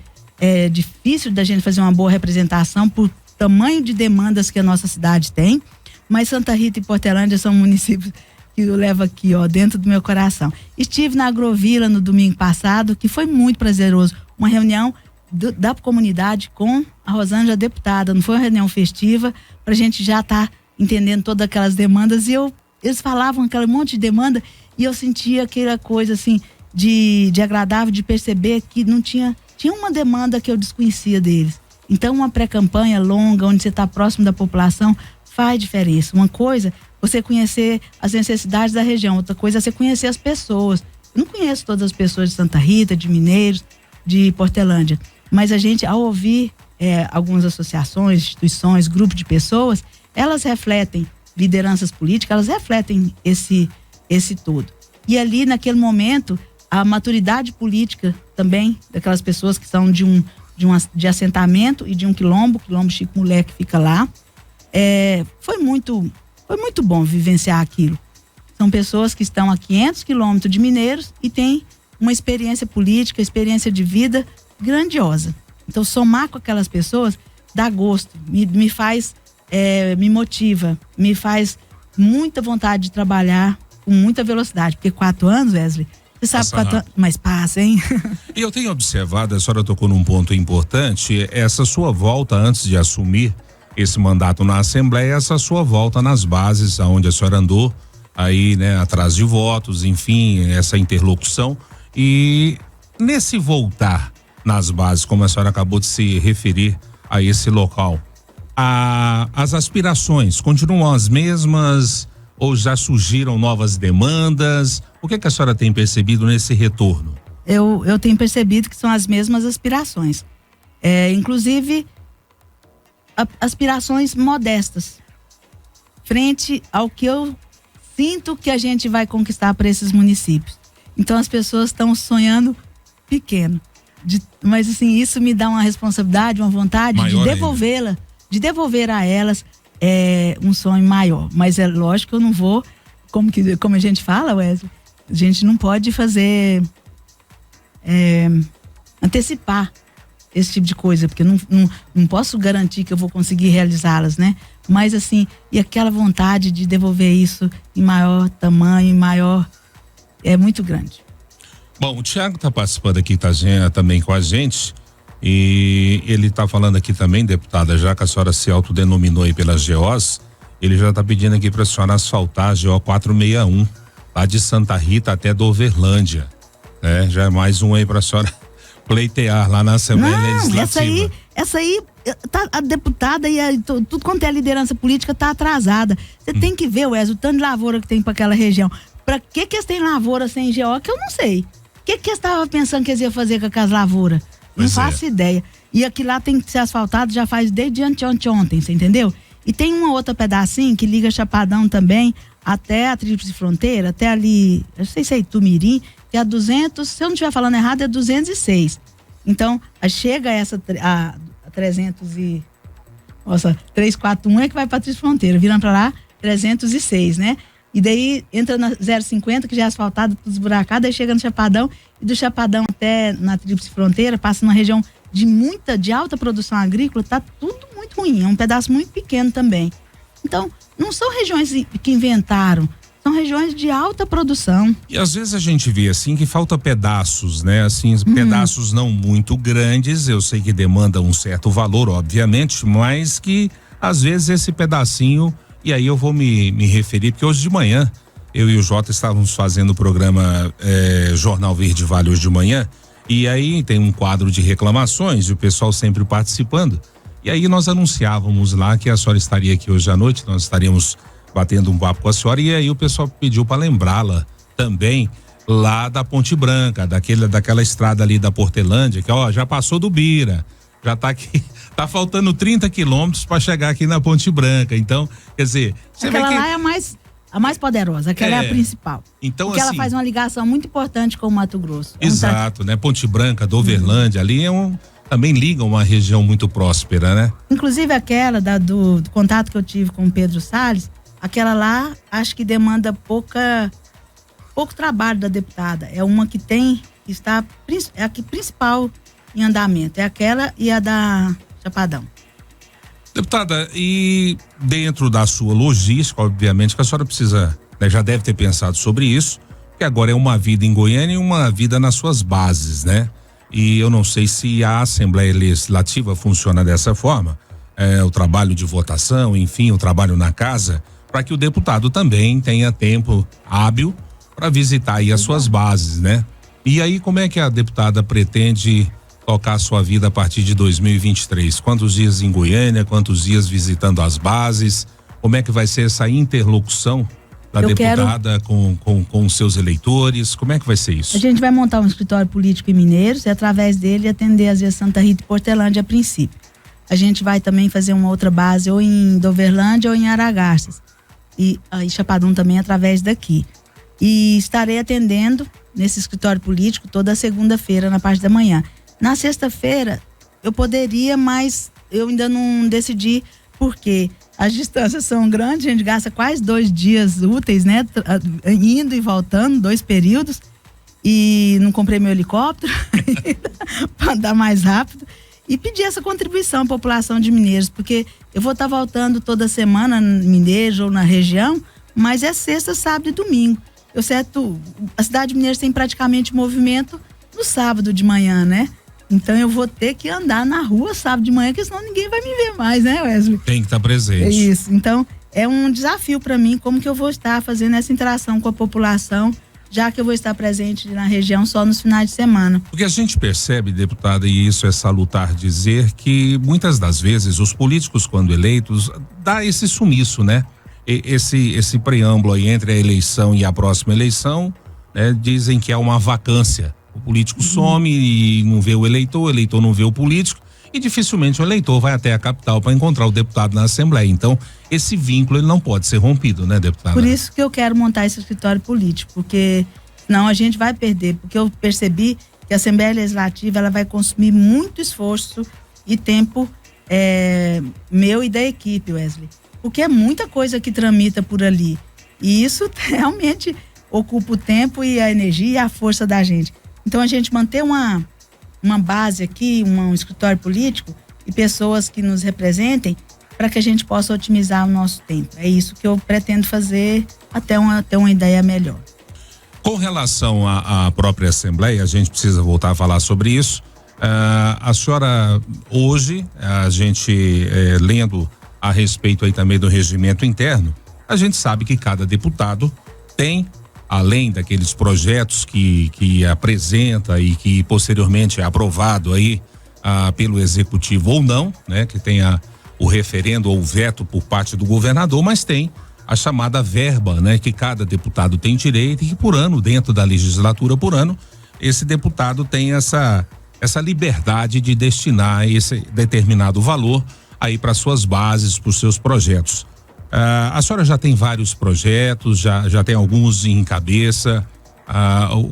difícil da gente fazer uma boa representação por tamanho de demandas que a nossa cidade tem, mas Santa Rita e Portelândia são municípios que eu levo aqui, dentro do meu coração. Estive na Agrovila no domingo passado, que foi muito prazeroso, uma reunião da comunidade com a Rosângela deputada, não foi uma reunião festiva, pra gente já estar entendendo todas aquelas demandas, e eles falavam aquele monte de demanda, e eu sentia aquela coisa assim, de agradável, de perceber que não tinha uma demanda que eu desconhecia deles. Então uma pré-campanha longa, onde você está próximo da população, faz diferença. Uma coisa, você conhecer as necessidades da região, outra coisa é você conhecer as pessoas. Eu não conheço todas as pessoas de Santa Rita, de Mineiros, de Portelândia, mas a gente, ao ouvir algumas associações, instituições, grupos de pessoas, elas refletem lideranças políticas, elas refletem esse todo. E ali, naquele momento, a maturidade política também daquelas pessoas que são de assentamento e de um quilombo Chico Mulher, que fica lá, foi muito bom vivenciar aquilo. São pessoas que estão a 500 quilômetros de Mineiros e têm uma experiência política, experiência de vida grandiosa. Então, somar com aquelas pessoas dá gosto, me faz, me motiva, me faz muita vontade de trabalhar com muita velocidade, porque 4 anos, Wesley, você sabe, 4 anos, mas passa, hein? E eu tenho observado, a senhora tocou num ponto importante, essa sua volta antes de assumir esse mandato na Assembleia, essa sua volta nas bases, aonde a senhora andou, aí, né, atrás de votos, enfim, essa interlocução. E nesse voltar nas bases, como a senhora acabou de se referir a esse local, as aspirações continuam as mesmas ou já surgiram novas demandas? O que a senhora tem percebido nesse retorno? eu tenho percebido que são as mesmas aspirações. Inclusive, aspirações modestas, frente ao que eu sinto que a gente vai conquistar para esses municípios. Então as pessoas estão sonhando pequeno. Mas assim, isso me dá uma responsabilidade, uma vontade maior de devolver a elas um sonho maior. Mas é lógico que eu não vou, como a gente fala, Wesley, a gente não pode fazer antecipar esse tipo de coisa, porque não posso garantir que eu vou conseguir realizá-las, né? Mas assim, e aquela vontade de devolver isso em maior tamanho, é muito grande. Bom, o Thiago está participando aqui também com a gente e ele está falando aqui também, deputada, já que a senhora se autodenominou aí pelas GOs, ele já está pedindo aqui para a senhora asfaltar a GO 461, lá de Santa Rita até Doverlândia, né? Já é mais um aí para a senhora pleitear lá na Assembleia Legislativa. Essa aí a deputada e tudo quanto é a liderança política tá atrasada. Você tem que ver, Wesley, o tanto de lavoura que tem para aquela região. Para que eles têm lavoura sem GO, que eu não sei. O que eles estavam pensando que eles iam fazer com aquelas lavouras? Não faço ideia. E aqui lá tem que ser asfaltado já faz desde ontem, você entendeu? E tem uma outra pedacinho que liga Chapadão também até a Tríplice Fronteira, até ali, eu não sei se é Itumirim, que é a 200, se eu não estiver falando errado, é 206. Então, chega a 341 é que vai para a Tríplice Fronteira, virando para lá 306, né? E daí entra na 050, que já é asfaltado, tudo esburacado, aí chega no Chapadão, e do Chapadão até na Tríplice Fronteira, passa numa região de alta produção agrícola, tá tudo muito ruim, é um pedaço muito pequeno também. Então, não são regiões que inventaram, são regiões de alta produção. E às vezes a gente vê assim que falta pedaços, né? Assim, pedaços não muito grandes, eu sei que demanda um certo valor, obviamente, mas que às vezes esse pedacinho, e aí eu vou me referir, porque hoje de manhã eu e o Jota estávamos fazendo o programa Jornal Verde Vale hoje de manhã, e aí tem um quadro de reclamações e o pessoal sempre participando, e aí nós anunciávamos lá que a senhora estaria aqui hoje à noite, nós estaríamos batendo um papo com a senhora, e aí o pessoal pediu para lembrá-la também lá da Ponte Branca, daquela estrada ali da Portelândia, que já passou do Bira, já tá aqui, tá faltando 30 quilômetros para chegar aqui na Ponte Branca. Então, quer dizer, aquela lá é a mais poderosa, aquela é a principal. Então, porque assim, ela faz uma ligação muito importante com o Mato Grosso. Exato, né? Ponte Branca, Doverlândia, ali também liga uma região muito próspera, né? Inclusive aquela do contato que eu tive com o Pedro Salles, aquela lá acho que demanda pouco trabalho da deputada. É uma que é a principal em andamento, é aquela e a da Chapadão. Deputada, e dentro da sua logística, obviamente que a senhora precisa, né, já deve ter pensado sobre isso, que agora é uma vida em Goiânia e uma vida nas suas bases, né? E eu não sei se a Assembleia Legislativa funciona dessa forma, o trabalho de votação, enfim, o trabalho na casa, para que o deputado também tenha tempo hábil para visitar aí as suas bases, né? E aí, como é que a deputada pretende tocar a sua vida a partir de 2023? Quantos dias em Goiânia, quantos dias visitando as bases? Como é que vai ser essa interlocução da deputada com os seus eleitores? Como é que vai ser isso? A gente vai montar um escritório político em Mineiros e através dele atender as vezes Santa Rita e Portelândia a princípio. A gente vai também fazer uma outra base ou em Doverlândia ou em Aragarças. E Chapadão também através daqui. E estarei atendendo nesse escritório político toda segunda-feira na parte da manhã. Na sexta-feira eu poderia, mas eu ainda não decidi porque as distâncias são grandes, a gente gasta quase 2 dias úteis, né? Indo e voltando, 2 períodos. E não comprei meu helicóptero para andar mais rápido. E pedir essa contribuição à população de Mineiros, porque eu vou estar voltando toda semana em Mineiros ou na região, mas é sexta, sábado e domingo. A cidade de Mineiros tem praticamente movimento no sábado de manhã, né? Então eu vou ter que andar na rua sábado de manhã, porque senão ninguém vai me ver mais, né, Wesley? Tem que estar presente. É isso. Então é um desafio para mim, como que eu vou estar fazendo essa interação com a população, já que eu vou estar presente na região só nos finais de semana. Porque a gente percebe, deputada, e isso é salutar dizer, que muitas das vezes os políticos, quando eleitos, dá esse sumiço, né? Esse preâmbulo aí entre a eleição e a próxima eleição, né? Dizem que é uma vacância O político some e não vê o eleitor não vê o político, e dificilmente o eleitor vai até a capital para encontrar o deputado na Assembleia. Então, esse vínculo ele não pode ser rompido, né, deputada? Por isso que eu quero montar esse escritório político, porque senão a gente vai perder, porque eu percebi que a Assembleia Legislativa ela vai consumir muito esforço e tempo meu e da equipe, Wesley, porque é muita coisa que tramita por ali, e isso realmente ocupa o tempo e a energia e a força da gente. Então a gente manter uma base aqui, um escritório político e pessoas que nos representem para que a gente possa otimizar o nosso tempo. É isso que eu pretendo fazer até uma ideia melhor. Com relação à própria Assembleia, a gente precisa voltar a falar sobre isso. A senhora, hoje, a gente lendo a respeito aí também do regimento interno, a gente sabe que cada deputado tem, além daqueles projetos que apresenta e que posteriormente é aprovado aí pelo executivo ou não, né? Que tenha o referendo ou o veto por parte do governador, mas tem a chamada verba, né? Que cada deputado tem direito e que por ano, dentro da legislatura por ano, esse deputado tem essa liberdade de destinar esse determinado valor aí para suas bases, para os seus projetos. A senhora já tem vários projetos, já tem alguns em cabeça.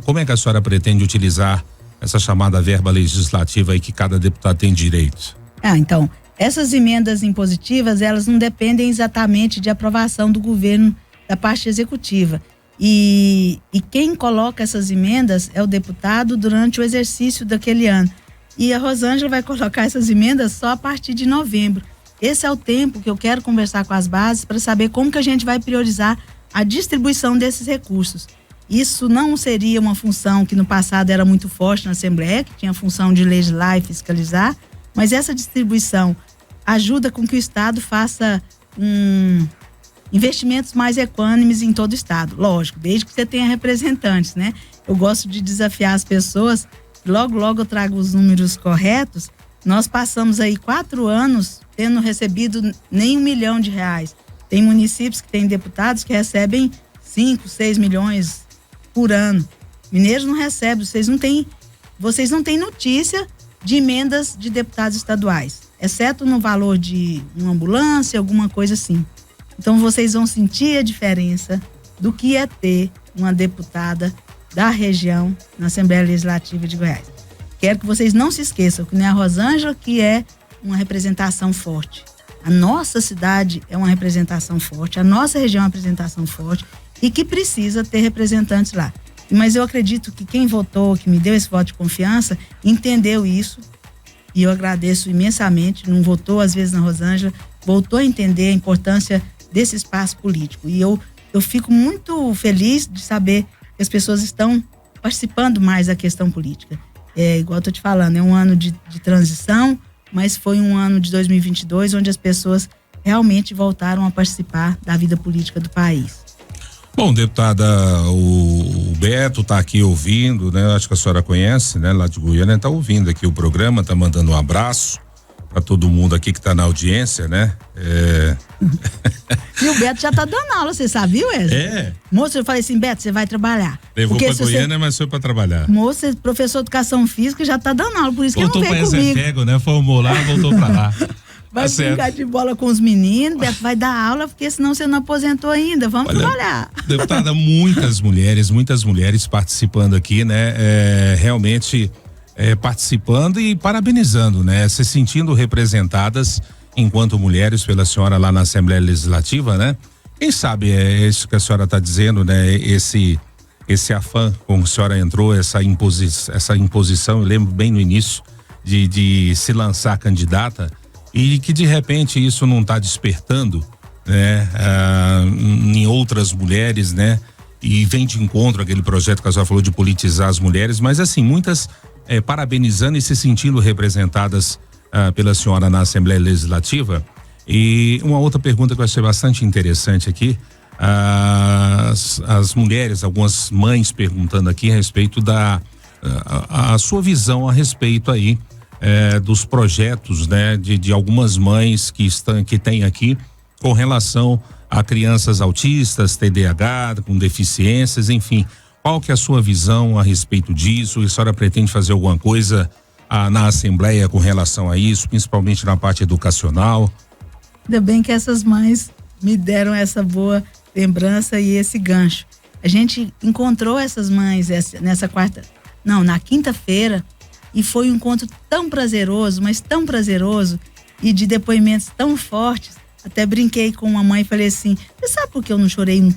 Como é que a senhora pretende utilizar essa chamada verba legislativa aí que cada deputado tem direito? Então, essas emendas impositivas, elas não dependem exatamente de aprovação do governo, da parte executiva. E quem coloca essas emendas é o deputado durante o exercício daquele ano. E a Rosângela vai colocar essas emendas só a partir de novembro. Esse é o tempo que eu quero conversar com as bases para saber como que a gente vai priorizar a distribuição desses recursos. Isso não seria uma função que no passado era muito forte na Assembleia, que tinha a função de legislar e fiscalizar, mas essa distribuição ajuda com que o Estado faça investimentos mais equânimes em todo o Estado. Lógico, desde que você tenha representantes, né? Eu gosto de desafiar as pessoas, logo eu trago os números corretos. Nós passamos aí 4 anos tendo recebido nem R$1 milhão. Tem municípios que têm deputados que recebem 5, 6 milhões por ano. Mineiros não recebem, vocês não têm notícia de emendas de deputados estaduais, exceto no valor de uma ambulância, alguma coisa assim. Então vocês vão sentir a diferença do que é ter uma deputada da região na Assembleia Legislativa de Goiás. Quero que vocês não se esqueçam que não é a Rosângela que é uma representação forte. A nossa cidade é uma representação forte, a nossa região é uma representação forte e que precisa ter representantes lá. Mas eu acredito que quem votou, que me deu esse voto de confiança, entendeu isso e eu agradeço imensamente. Não votou às vezes na Rosângela, voltou a entender a importância desse espaço político. E eu fico muito feliz de saber que as pessoas estão participando mais da questão política. Igual eu tô te falando, é um ano de transição, mas foi um ano de 2022 onde as pessoas realmente voltaram a participar da vida política do país. Bom, deputada, o Beto tá aqui ouvindo, né? Acho que a senhora conhece, né? Lá de Goiânia, tá ouvindo aqui o programa, tá mandando um abraço para todo mundo aqui que tá na audiência, né? E o Beto já tá dando aula, você sabe, Wesley? Moço, eu falei assim, Beto, você vai trabalhar. Levou pra Goiânia, mas foi pra trabalhar. Moço, professor de educação física já tá dando aula, por isso voltou que ele não veio comigo. Voltou pra né? Formou lá, voltou pra lá. Vai brincar de bola com os meninos, Beto vai dar aula, porque senão você não aposentou ainda, vamos trabalhar. Deputada, muitas mulheres participando aqui, né? Realmente participando e parabenizando, né? Se sentindo representadas enquanto mulheres pela senhora lá na Assembleia Legislativa, né? Quem sabe é isso que a senhora está dizendo, né? Esse afã com que a senhora entrou, essa imposição, eu lembro bem no início de se lançar candidata e que de repente isso não está despertando, né? Em outras mulheres, né? E vem de encontro aquele projeto que a senhora falou de politizar as mulheres, mas assim, muitas parabenizando e se sentindo representadas pela senhora na Assembleia Legislativa. E uma outra pergunta que eu achei bastante interessante aqui, as mulheres, algumas mães perguntando aqui a respeito a sua visão a respeito aí dos projetos, né, de algumas mães que tem aqui com relação a crianças autistas, TDAH, com deficiências, enfim. Qual que é a sua visão a respeito disso? A senhora pretende fazer alguma coisa na Assembleia com relação a isso, principalmente na parte educacional? Ainda bem que essas mães me deram essa boa lembrança e esse gancho. A gente encontrou essas mães na quinta-feira, e foi um encontro tão prazeroso, mas tão prazeroso, e de depoimentos tão fortes. Até brinquei com uma mãe e falei assim: você sabe por que eu não chorei um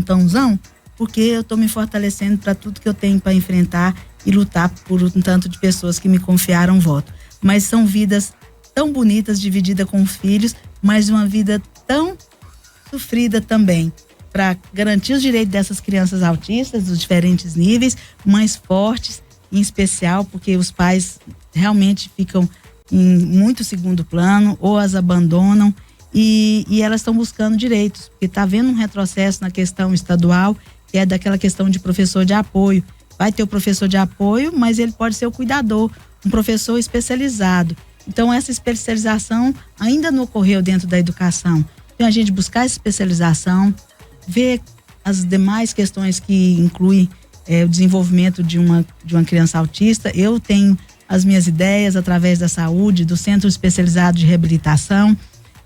tãozão? Porque eu tô me fortalecendo para tudo que eu tenho para enfrentar e lutar por um tanto de pessoas que me confiaram voto. Mas são vidas tão bonitas, dividida com filhos, mas uma vida tão sofrida também, para garantir os direitos dessas crianças autistas dos diferentes níveis, mães fortes, em especial porque os pais realmente ficam em muito segundo plano ou as abandonam, e elas estão buscando direitos, porque está havendo um retrocesso na questão estadual, que é daquela questão de professor de apoio. Vai ter o professor de apoio, mas ele pode ser o cuidador, um professor especializado. Então essa especialização ainda não ocorreu dentro da educação. Então a gente buscar essa especialização, ver as demais questões que incluem o desenvolvimento de uma criança autista. Eu tenho as minhas ideias através da saúde, do Centro Especializado de Reabilitação,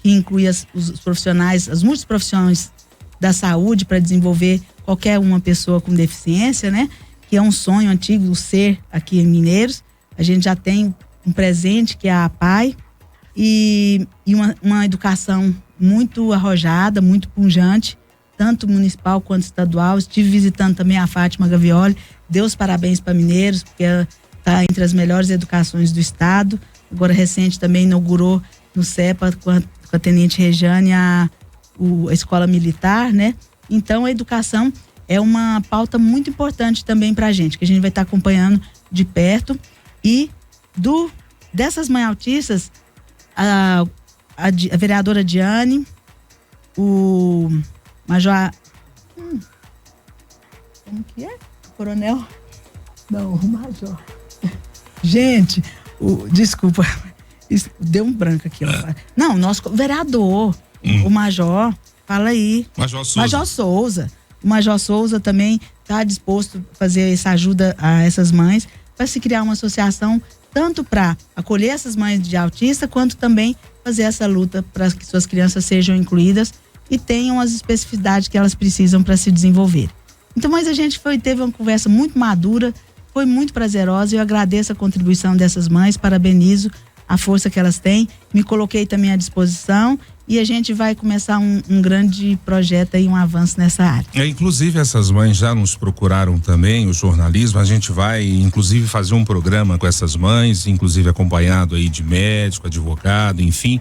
que inclui os profissionais, as multiprofissões da saúde para desenvolver qualquer uma pessoa com deficiência, né? Que é um sonho antigo do ser aqui em Mineiros. A gente já tem um presente que é a APAI e uma educação muito arrojada, muito pujante, tanto municipal quanto estadual. Estive visitando também a Fátima Gavioli, deu os parabéns para Mineiros, porque ela está entre as melhores educações do estado. Agora recente também inaugurou no CEPA com a Tenente Rejane a escola militar, né? Então a educação é uma pauta muito importante também para a gente, que a gente vai estar acompanhando de perto. E dessas mães autistas, a vereadora Diane, o Major, como que é? O coronel? Não, o Major. Gente, desculpa, deu um branco aqui. Não, nosso vereador, o Major, fala aí. Major Souza. O Major Souza também está disposto a fazer essa ajuda a essas mães, para se criar uma associação tanto para acolher essas mães de autista, quanto também fazer essa luta para que suas crianças sejam incluídas e tenham as especificidades que elas precisam para se desenvolver. Então, mas a gente teve uma conversa muito madura, foi muito prazerosa, e eu agradeço a contribuição dessas mães, parabenizo a força que elas têm, me coloquei também à disposição, e a gente vai começar um grande projeto e um avanço nessa área. Inclusive essas mães já nos procuraram também, o jornalismo, a gente vai inclusive fazer um programa com essas mães, inclusive acompanhado aí de médico, advogado, enfim,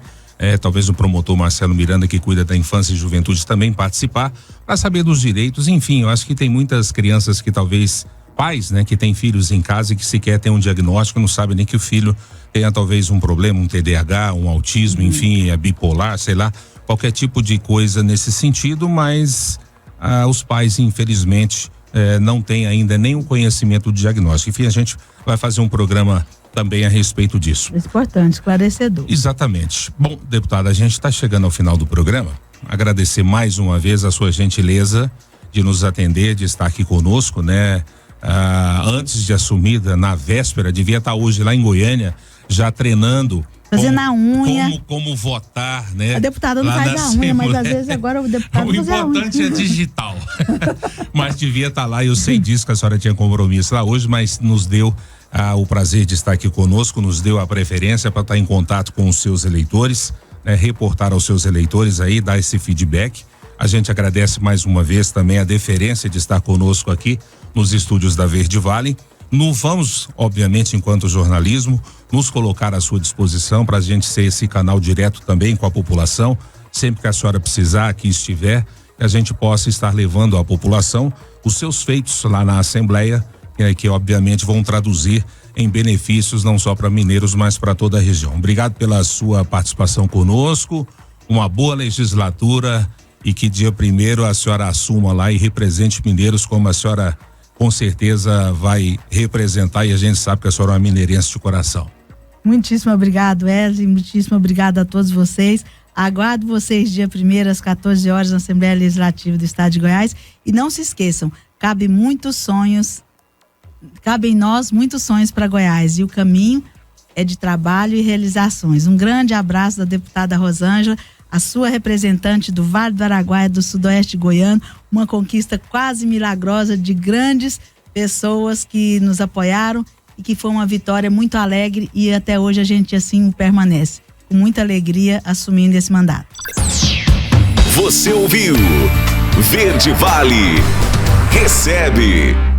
talvez o promotor Marcelo Miranda, que cuida da infância e juventude, também participar, para saber dos direitos. Enfim, eu acho que tem muitas crianças que talvez, pais, né, que têm filhos em casa e que sequer tem um diagnóstico, não sabem nem que o filho tenha talvez um problema, um TDAH, um autismo, enfim, é bipolar, sei lá, qualquer tipo de coisa nesse sentido, mas os pais, infelizmente, não têm ainda nenhum conhecimento do diagnóstico. Enfim, a gente vai fazer um programa também a respeito disso. É importante, esclarecedor. Exatamente. Bom, deputada, a gente está chegando ao final do programa. Agradecer mais uma vez a sua gentileza de nos atender, de estar aqui conosco, né? Antes de assumida, na véspera, devia estar hoje lá em Goiânia, já treinando. Fazendo a unha. Como votar, né? A deputada não faz a unha, mas às vezes agora o deputado o importante é digital. Mas devia estar lá, eu sei disso, que a senhora tinha compromisso lá hoje, mas nos deu o prazer de estar aqui conosco, nos deu a preferência para estar em contato com os seus eleitores, né? Reportar aos seus eleitores aí, dar esse feedback. A gente agradece mais uma vez também a deferência de estar conosco aqui nos estúdios da Verde Vale. Não vamos, obviamente, enquanto jornalismo, nos colocar à sua disposição para a gente ser esse canal direto também com a população, sempre que a senhora precisar, aqui estiver, que a gente possa estar levando à população os seus feitos lá na Assembleia, que obviamente vão traduzir em benefícios não só para mineiros, mas para toda a região. Obrigado pela sua participação conosco, uma boa legislatura e que dia 1º a senhora assuma lá e represente Mineiros como a senhora com certeza vai representar, e a gente sabe que a senhora é uma mineirense de coração. Muitíssimo obrigado, Wesley, muitíssimo obrigado a todos vocês. Aguardo vocês dia 1º às 14 horas na Assembleia Legislativa do Estado de Goiás, e não se esqueçam, cabem nós muitos sonhos para Goiás, e o caminho é de trabalho e realizações. Um grande abraço da deputada Rosângela, a sua representante do Vale do Araguaia, do Sudoeste Goiano, uma conquista quase milagrosa de grandes pessoas que nos apoiaram e que foi uma vitória muito alegre, e até hoje a gente assim permanece, com muita alegria, assumindo esse mandato. Você ouviu Verde Vale Recebe.